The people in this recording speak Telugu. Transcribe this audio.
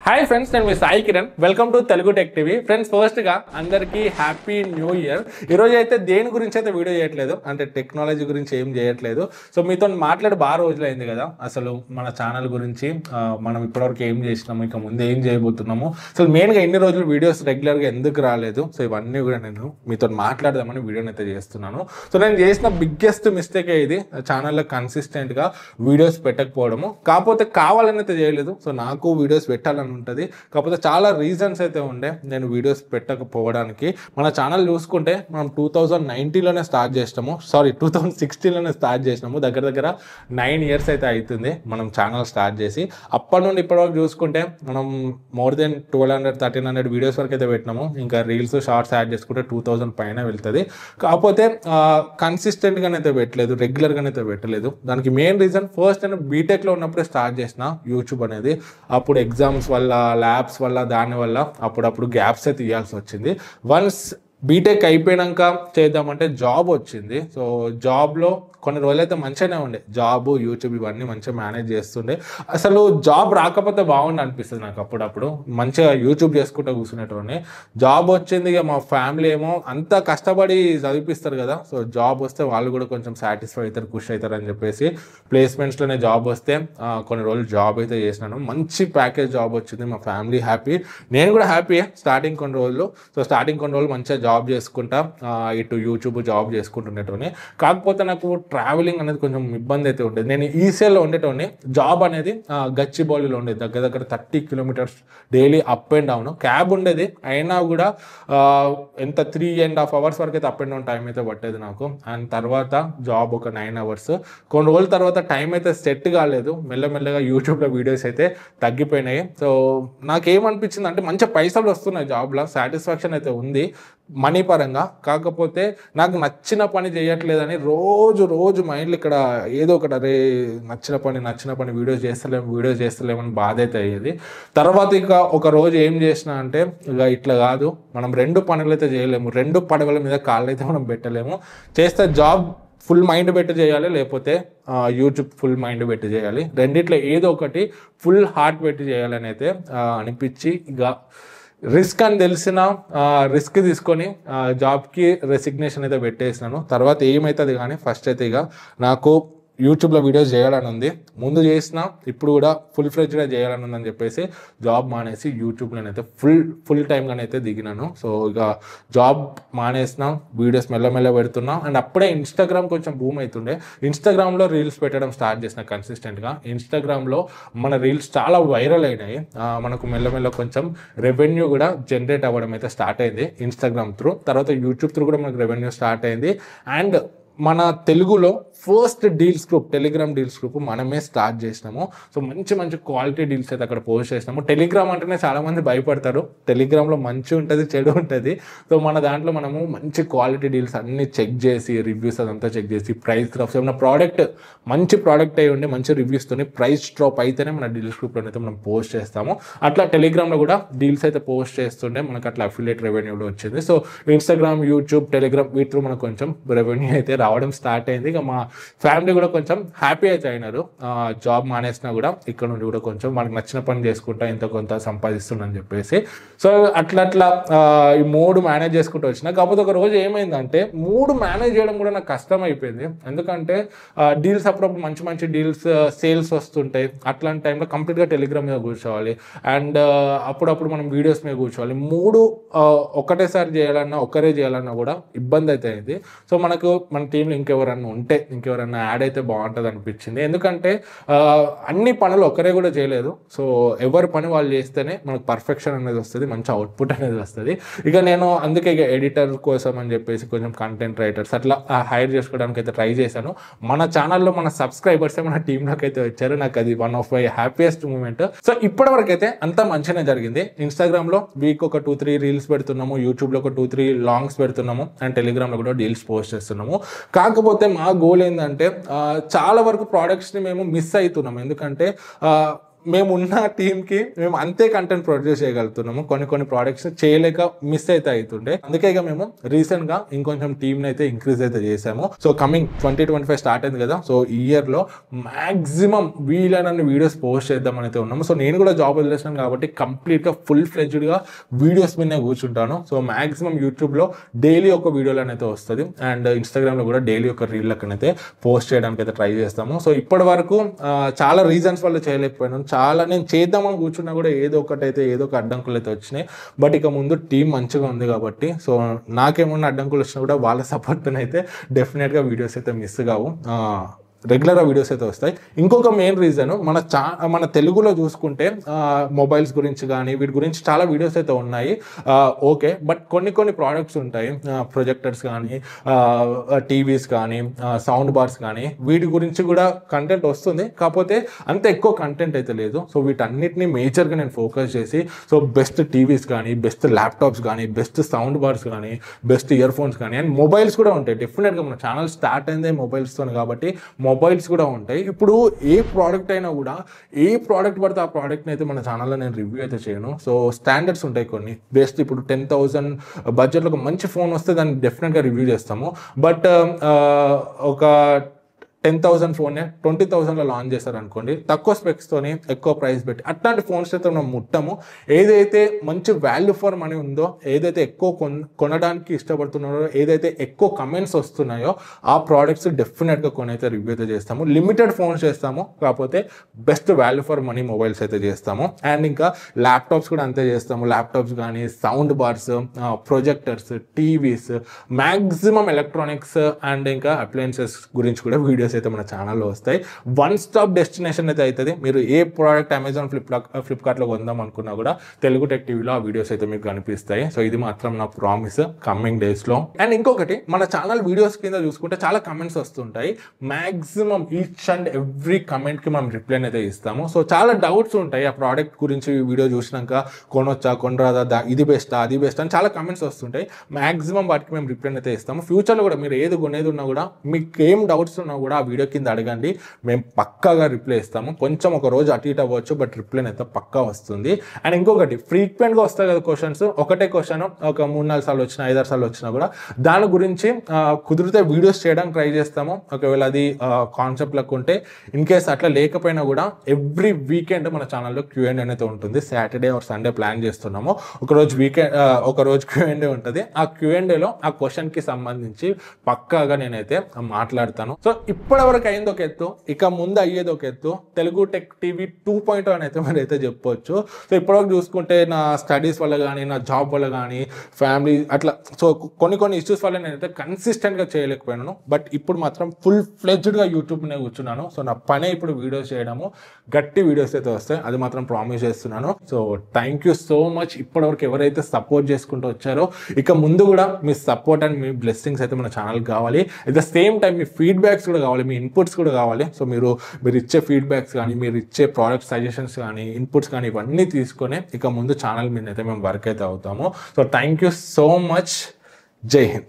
హాయ్ ఫ్రెండ్స్, నేను మీ Sai Kiran. Welcome to Telugu tech TV. Friends, ఫస్ట్గా అందరికీ హ్యాపీ న్యూ ఇయర్. ఈరోజు అయితే దేని గురించి అయితే వీడియో చేయట్లేదు, అంటే టెక్నాలజీ గురించి ఏం చేయట్లేదు. సో మీతో మాట్లాడి బాగా రోజులైంది కదా, అసలు మన ఛానల్ గురించి మనం ఇప్పటివరకు ఏం చేసినాము, ఇంకా ముందు ఏం చేయబోతున్నాము, అసలు మెయిన్గా ఎన్ని రోజులు వీడియోస్ రెగ్యులర్గా ఎందుకు రాలేదు, సో ఇవన్నీ కూడా నేను మీతో మాట్లాడదామని వీడియోని అయితే చేస్తున్నాను. సో నేను చేసిన బిగ్గెస్ట్ మిస్టేక్ ఇది, ఛానల్లో కన్సిస్టెంట్గా వీడియోస్ పెట్టకపోవడము. కాకపోతే కావాలని అయితే చేయలేదు, సో నాకు వీడియోస్ పెట్టాలని ఉంటుంది. కాకపోతే చాలా రీజన్స్ అయితే ఉండే నేను వీడియోస్ పెట్టకపోవడానికి. మన ఛానల్ చూసుకుంటే మనం 2019లోనే స్టార్ట్ చేసినాము, 2016లోనే స్టార్ట్ చేసినాము. దగ్గర దగ్గర 9 years అయితే అవుతుంది మనం ఛానల్ స్టార్ట్ చేసి. అప్పటి నుండి ఇప్పటివరకు చూసుకుంటే మనం మోర్ దెన్ 1200-1300 వీడియోస్ వరకు అయితే పెట్టినాము. ఇంకా రీల్స్, షార్ట్స్ యాడ్ చేసుకుంటే 2000 పైన వెళ్తుంది. కాకపోతే కన్సిస్టెంట్గానైతే పెట్టలేదు, రెగ్యులర్గానైతే పెట్టలేదు. దానికి మెయిన్ రీజన్, ఫస్ట్ నేను బీటెక్లో ఉన్నప్పుడే స్టార్ట్ చేసిన యూట్యూబ్ అనేది. అప్పుడు ఎగ్జామ్స్ వల్ల, ల్యాబ్స్ వల్ల, దానివల్ల అప్పుడప్పుడు గ్యాప్స్ అయితే తీయాల్సి వచ్చింది. వన్స్ బీటెక్ అయిపోయాక చేద్దామంటే జాబ్ వచ్చింది. సో జాబ్లో కొన్ని రోజులైతే మంచిగానే ఉండే, జాబ్, యూట్యూబ్ ఇవన్నీ మంచిగా మేనేజ్ చేస్తుండే. అసలు జాబ్ రాకపోతే బాగుండి అనిపిస్తుంది నాకు అప్పుడప్పుడు. మంచిగా యూట్యూబ్ చేసుకుంటూ కూర్చునేటోని. జాబ్ వచ్చింది, ఇక మా ఫ్యామిలీ ఏమో అంతా కష్టపడి చదివిపిస్తారు కదా, సో జాబ్ వస్తే వాళ్ళు కూడా కొంచెం సాటిస్ఫై అవుతారు, ఖుషి అవుతారు అని చెప్పేసి ప్లేస్మెంట్స్లోనే జాబ్ వస్తే కొన్ని రోజులు జాబ్ అయితే చేసినాను. మంచి ప్యాకేజ్ జాబ్ వచ్చింది, మా ఫ్యామిలీ హ్యాపీ, నేను కూడా హ్యాపీ స్టార్టింగ్ కొన్ని రోజులు. సో స్టార్టింగ్ కొన్ని రోజులు మంచిగా జాబ్ చేసుకుంటా, ఇటు యూట్యూబ్ జాబ్ చేసుకుంటుండేటోని. కాకపోతే నాకు ట్రావెలింగ్ అనేది కొంచెం ఇబ్బంది అయితే ఉండేది. నేను ఈసీఎల్లో ఉండేటోని, జాబ్ అనేది గచ్చిబౌలిలో ఉండేది, దగ్గర దగ్గర 30 kilometers daily up and down. Cab ఉండేది, అయినా కూడా ఎంత 3.5 hours వరకు అయితే అప్ అండ్ డౌన్ టైం అయితే పట్టేది నాకు. అండ్ తర్వాత జాబ్ ఒక 9 hours. కొన్ని రోజుల తర్వాత టైం అయితే సెట్ కాలేదు, మెల్లమెల్లగా యూట్యూబ్లో వీడియోస్ అయితే తగ్గిపోయినాయి. సో నాకేమనిపించింది అంటే, మంచి పైసలు వస్తున్నాయి జాబ్లో, సాటిస్ఫాక్షన్ అయితే ఉంది మనీ పరంగా. కాకపోతే నాకు నచ్చిన పని చేయట్లేదని రోజు మైండ్లో ఇక్కడ ఏదో ఒకటి, అరే నచ్చిన పని వీడియోస్ చేస్తలేమని బాధ అయితే అయ్యేది. తర్వాత ఇక ఒక రోజు ఏం చేసిన అంటే, ఇక ఇట్లా కాదు, మనం 2 పనులు అయితే చేయలేము, 2 పడవల మీద కాళ్ళు అయితే మనం పెట్టలేము. చేస్తే జాబ్ ఫుల్ మైండ్ పెట్టి చేయాలి, లేకపోతే యూట్యూబ్ ఫుల్ మైండ్ పెట్టి చేయాలి. రెండిట్లో ఏదో ఒకటి ఫుల్ హార్ట్ పెట్టి చేయాలని అయితే అనిపించి, ఇక రిస్క్ అని తెలిసిన రిస్క్ తీసుకొని జాబ్కి రెసిగ్నేషన్ అయితే పెట్టేసినాను. తర్వాత ఏమవుతుంది కానీ ఫస్ట్ అయితే ఇక నాకు యూట్యూబ్లో వీడియోస్ చేయాలని ఉంది, ముందు చేసిన, ఇప్పుడు కూడా ఫుల్ ఫ్లెడ్జ్గా చేయాలని ఉందని చెప్పేసి జాబ్ మానేసి యూట్యూబ్లోనైతే ఫుల్ టైంగానైతే దిగినాను. సో ఇక జాబ్ మానేసిన, వీడియోస్ మెల్లమెల్ల పెడుతున్నా. అండ్ అప్పుడే ఇన్స్టాగ్రామ్ కొంచెం బూమ్ అవుతుండే, ఇన్స్టాగ్రామ్లో రీల్స్ పెట్టడం స్టార్ట్ చేసిన కన్సిస్టెంట్గా. ఇన్స్టాగ్రామ్లో మన రీల్స్ చాలా వైరల్ అయినాయి, మనకు మెల్లమెల్ల కొంచెం రెవెన్యూ కూడా జనరేట్ అవ్వడం అయితే స్టార్ట్ అయింది ఇన్స్టాగ్రామ్ త్రూ. తర్వాత యూట్యూబ్ త్రూ కూడా మనకు రెవెన్యూ స్టార్ట్ అయింది. అండ్ మన తెలుగులో first deals group, Telegram deals group మనమే స్టార్ట్ చేసినాము. సో మంచి క్వాలిటీ డీల్స్ అయితే అక్కడ పోస్ట్ చేసినాము. టెలిగ్రామ్ అంటేనే చాలామంది భయపడతారు, టెలిగ్రామ్లో మంచి ఉంటుంది, చెడు ఉంటుంది. సో మన దాంట్లో మనము మంచి క్వాలిటీ డీల్స్ అన్ని చెక్ చేసి, రివ్యూస్ అదంతా చెక్ చేసి, ప్రైస్ డ్రాప్స్, ఏమైనా ప్రోడక్ట్ మంచి ప్రోడక్ట్ అయి ఉండి మంచి రివ్యూస్తోని ప్రైస్ డ్రాప్ అయితేనే మన డీల్స్ గ్రూప్లో అయితే మనం పోస్ట్ చేస్తాము. అట్లా టెలిగ్రామ్లో కూడా డీల్స్ అయితే పోస్ట్ చేస్తుండే, మనకు అట్లా అఫిలియేట్ రెవెన్యూలో వచ్చింది. సో ఇన్స్టాగ్రామ్, యూట్యూబ్, టెలిగ్రామ్ వీటిలో మనకు కొంచెం రెవెన్యూ అయితే రావడం స్టార్ట్ అయింది. ఇక మా ఫ్యామిలీ కూడా కొంచెం హ్యాపీ అయితే అయినారు, జాబ్ మానేసినా కూడా ఇక్కడ నుండి కూడా కొంచెం మనకు నచ్చిన పని చేసుకుంటా ఇంత కొంత సంపాదిస్తుందని చెప్పేసి. సో అట్లా ఈ 3 మేనేజ్ చేసుకుంటూ వచ్చిన. కాకపోతే ఒక రోజు ఏమైందంటే, 3 మేనేజ్ చేయడం కూడా నాకు కష్టం అయిపోయింది. ఎందుకంటే డీల్స్ అప్పుడప్పుడు మంచి డీల్స్, సేల్స్ వస్తుంటాయి. అట్లాంటి టైంలో కంప్లీట్గా టెలిగ్రామ్ మీద కూర్చోవాలి, అండ్ అప్పుడప్పుడు మనం వీడియోస్ మీద కూర్చోవాలి. 3 ఒకటేసారి చేయాలన్నా, ఒక్కరే చేయాలన్నా కూడా ఇబ్బంది అయితే అయింది. సో మనకు మన టీంలో ఇంకెవరన్నా యాడ్ అయితే బాగుంటుంది అనిపించింది. ఎందుకంటే అన్ని పనులు ఒకరే కూడా చేయలేదు. సో ఎవరి పని వాళ్ళు చేస్తేనే మనకు పర్ఫెక్షన్ అనేది వస్తుంది, మంచి అవుట్పుట్ అనేది వస్తుంది. ఇక నేను అందుకే ఇక ఎడిటర్ కోసం అని చెప్పేసి కొంచెం కంటెంట్ రైటర్స్ అట్లా హైర్ చేసుకోవడానికి అయితే ట్రై చేశాను. మన ఛానల్లో మన సబ్స్క్రైబర్సే మన టీంలోకి అయితే వచ్చారు. నాకు అది one of my happiest moment. So ఇప్పటివరకు అయితే అంతా మంచిగానే జరిగింది. ఇన్స్టాగ్రామ్లో వీక్ ఒక 2-3 రీల్స్ పెడుతున్నాము, యూట్యూబ్లో ఒక 2-3 లాంగ్స్ పెడుతున్నాము, అండ్ టెలిగ్రామ్లో కూడా డీల్స్ పోస్ట్ చేస్తున్నాము. కాకపోతే మా గోల్ ఏంటంటే, చాలా వరకు ప్రోడక్ట్స్ని మేము మిస్ అవుతున్నాం. ఎందుకంటే మేము ఉన్న టీంకి మేము అంతే కంటెంట్ ప్రొడ్యూస్ చేయగలుగుతున్నాము. కొన్ని ప్రోడక్ట్స్ చేయలేక మిస్ అయితే అవుతుండే. అందుకే ఇక మేము రీసెంట్ గా ఇంకొంచెం టీమ్ అయితే ఇంక్రీజ్ అయితే చేసాము. సో కమింగ్ 2025 స్టార్ట్ అయింది కదా, సో ఈ ఇయర్ లో మాక్సిమం వీలైనన్ని వీడియోస్ పోస్ట్ చేద్దామని అయితే ఉన్నాము. సో నేను కూడా జాబ్ వదిలేసాను కాబట్టి కంప్లీట్ గా ఫుల్ ఫ్లెడ్జ్డ్ గా వీడియోస్ మీద కూర్చుంటాను. సో మాక్సిమం యూట్యూబ్ లో డైలీ ఒక వీడియోలో అయితే వస్తుంది, అండ్ ఇన్స్టాగ్రామ్ లో కూడా డైలీ ఒక రీల్ అయితే పోస్ట్ చేయడానికి అయితే ట్రై చేస్తాము. సో ఇప్పటి వరకు చాలా రీజన్స్ వల్ల చేయలేకపోయినాను. చాలా నేను చేద్దామని కూర్చున్నా కూడా ఏదో ఒక అడ్డంకులు అయితే వచ్చినాయి. బట్ ఇక ముందు టీం మంచిగా ఉంది కాబట్టి, సో నాకేమన్నా అడ్డంకులు వచ్చినా కూడా వాళ్ళ సపోర్ట్ అయితే డెఫినెట్గా వీడియోస్ అయితే మిస్ కావు, రెగ్యులర్గా వీడియోస్ అయితే వస్తాయి. ఇంకొక మెయిన్ రీజన్ మన తెలుగులో చూసుకుంటే మొబైల్స్ గురించి కానీ వీటి గురించి చాలా వీడియోస్ అయితే ఉన్నాయి. ఓకే, బట్ కొన్ని ప్రోడక్ట్స్ ఉంటాయి, ప్రొజెక్టర్స్ కానీ టీవీస్ కానీ సౌండ్ బార్స్ కానీ వీటి గురించి కూడా కంటెంట్ వస్తుంది. కాకపోతే అంత ఎక్కువ కంటెంట్ అయితే లేదు. సో వీటన్నిటిని మేజర్గా నేను ఫోకస్ చేసి, సో బెస్ట్ టీవీస్ కానీ, బెస్ట్ ల్యాప్టాప్స్ కానీ, బెస్ట్ సౌండ్ బార్స్ కానీ, బెస్ట్ ఇయర్ ఫోన్స్ కానీ, అండ్ మొబైల్స్ కూడా ఉంటాయి. డెఫినెట్గా మన ఛానల్ స్టార్ట్ అయిందే మొబైల్స్తో కాబట్టి మొబైల్స్ కూడా ఉంటాయి. ఇప్పుడు ఏ ప్రోడక్ట్ అయినా కూడా, ఏ ప్రోడక్ట్ పడితే ఆ ప్రోడక్ట్ని అయితే మన ఛానల్లో నేను రివ్యూ అయితే చేయను. సో స్టాండర్డ్స్ ఉంటాయి కొన్ని. బెస్ట్ ఇప్పుడు 10,000 బడ్జెట్లో ఒక మంచి ఫోన్ వస్తే దాన్ని డెఫినెట్గా రివ్యూ చేస్తాము. బట్ ఒక 10,000 ఫోన్నే 20,000లో లాంచ్ చేస్తారు అనుకోండి, తక్కువ స్పెక్స్తోని ఎక్కువ ప్రైస్ పెట్టి అట్లాంటి ఫోన్స్ అయితే మనం ముట్టము. ఏదైతే మంచి వాల్యూ ఫర్ మనీ ఉందో, ఏదైతే ఎక్కువ కొనడానికి ఇష్టపడుతున్నారో, ఏదైతే ఎక్కువ కమెంట్స్ వస్తున్నాయో ఆ ప్రోడక్ట్స్ డెఫినెట్గా కొనైతే రివ్యూ అయితే చేస్తాము. లిమిటెడ్ ఫోన్స్ చేస్తాము, కాకపోతే best value for money mobiles అయితే చేస్తాము. అండ్ ఇంకా ల్యాప్టాప్స్ కూడా అంతే చేస్తాము. ల్యాప్టాప్స్ కానీ, sound bars, projectors, TVs, maximum electronics and ఇంకా అప్లయన్సెస్ గురించి కూడా వీడియోస్ అయితే మన ఛానల్లో వస్తాయి. వన్ స్టాప్ డెస్టినేషన్ అయితే అవుతుంది. మీరు ఏ ప్రోడక్ట్ అమెజాన్ ఫ్లిప్కార్ట్లో కొందాం అనుకున్నా కూడా తెలుగు టెక్ టీవీలో ఆ వీడియోస్ అయితే మీకు కనిపిస్తాయి. సో ఇది మాత్రం నా ప్రామిస్ కమింగ్ డేస్లో. అండ్ ఇంకొకటి, మన ఛానల్ వీడియోస్ కింద చూసుకుంటే చాలా కమెంట్స్ వస్తుంటాయి. మ్యాక్సిమం ఈచ్ అండ్ ఎవ్రీ కమెంట్కి మనం రిప్లై అయితే ఇస్తాము. సో చాలా డౌట్స్ ఉంటాయి ఆ ప్రోడక్ట్ గురించి. వీడియో చూసినాక కొనొచ్చా, కొనరాదా, ఇది బెస్టా, అది బెస్ట్ అని చాలా కమెంట్స్ వస్తుంటాయి. మ్యాక్సిమం వాటికి మేము రిప్లై అయితే ఇస్తాము. ఫ్యూచర్లో కూడా మీరు ఏది కొనేది ఉన్నా కూడా, మీకు ఏం డౌట్స్ ఉన్నా కూడా ఆ వీడియో కింద అడగండి, మేము పక్కాగా రిప్లై ఇస్తాము. కొంచెం ఒక రోజు అటు ఇటు అవ్వచ్చు, బట్ రిప్లై అయితే పక్కా వస్తుంది. అండ్ ఇంకొకటి, ఫ్రీక్వెంట్గా వస్తాయి కదా క్వశ్చన్స్, ఒకటే క్వశ్చన్ ఒక 3-4 సార్లు వచ్చినా, 5-6 సార్లు వచ్చినా కూడా దాని గురించి కుదిరితే వీడియోస్ చేయడానికి ట్రై చేస్తాము. ఒకవేళ అది కాన్సెప్ట్ లెక్క ఉంటే, ఇన్ కేస్ అట్లా లేకపోయినా కూడా ఎవ్రీ వీకెండ్ మన ఛానల్లో Q&A అయితే ఉంటుంది. సాటర్డే ఆర్ సండే ప్లాన్ చేస్తున్నాము. ఒకరోజు Q&A ఉంటుంది. ఆ Q&Aలో ఆ క్వశ్చన్కి సంబంధించి పక్కాగా నేనైతే మాట్లాడతాను. సో ఇప్పటివరకు అయింది ఒక ఎత్తు, ఇక ముందు అయ్యేది ఒక ఎత్తు. తెలుగు టెక్ టీవీ 2.0 అని అయితే మరి అయితే చెప్పొచ్చు. సో ఇప్పటివరకు చూసుకుంటే నా స్టడీస్ వల్ల కానీ, నా జాబ్ వల్ల కానీ, ఫ్యామిలీ అట్లా సో కొన్ని ఇష్యూస్ వల్ల నేనైతే కన్సిస్టెంట్గా చేయలేకపోయాను. బట్ ఇప్పుడు మాత్రం ఫుల్ ఫ్లెడ్జ్డ్గా యూట్యూబ్ మీద కూర్చున్నాను. సో నా పనే ఇప్పుడు వీడియోస్ చేయడము, గట్టి వీడియోస్ అయితే వస్తాయి, అది మాత్రం ప్రామిస్ చేస్తున్నాను. So thank you so much ఇప్పటివరకు ఎవరైతే సపోర్ట్ చేసుకుంటూ వచ్చారో. ఇక ముందు కూడా మీ సపోర్ట్ అండ్ మీ బ్లెస్సింగ్స్ అయితే మన ఛానల్ కావాలి. At the same time me feedbacks కూడా కావాలి, మీ ఇన్పుట్స్ కూడా కావాలి. సో మీరు ఇచ్చే ఫీడ్బ్యాక్స్ కానీ, మీరు ఇచ్చే ప్రోడక్ట్ సజెషన్స్ కానీ, ఇన్పుట్స్ కానీ ఇవన్నీ తీసుకొని ఇక ముందు ఛానల్ మీద అయితే మేము వర్క్ అయితే అవుతాము. So thank you so much. జై హింద్.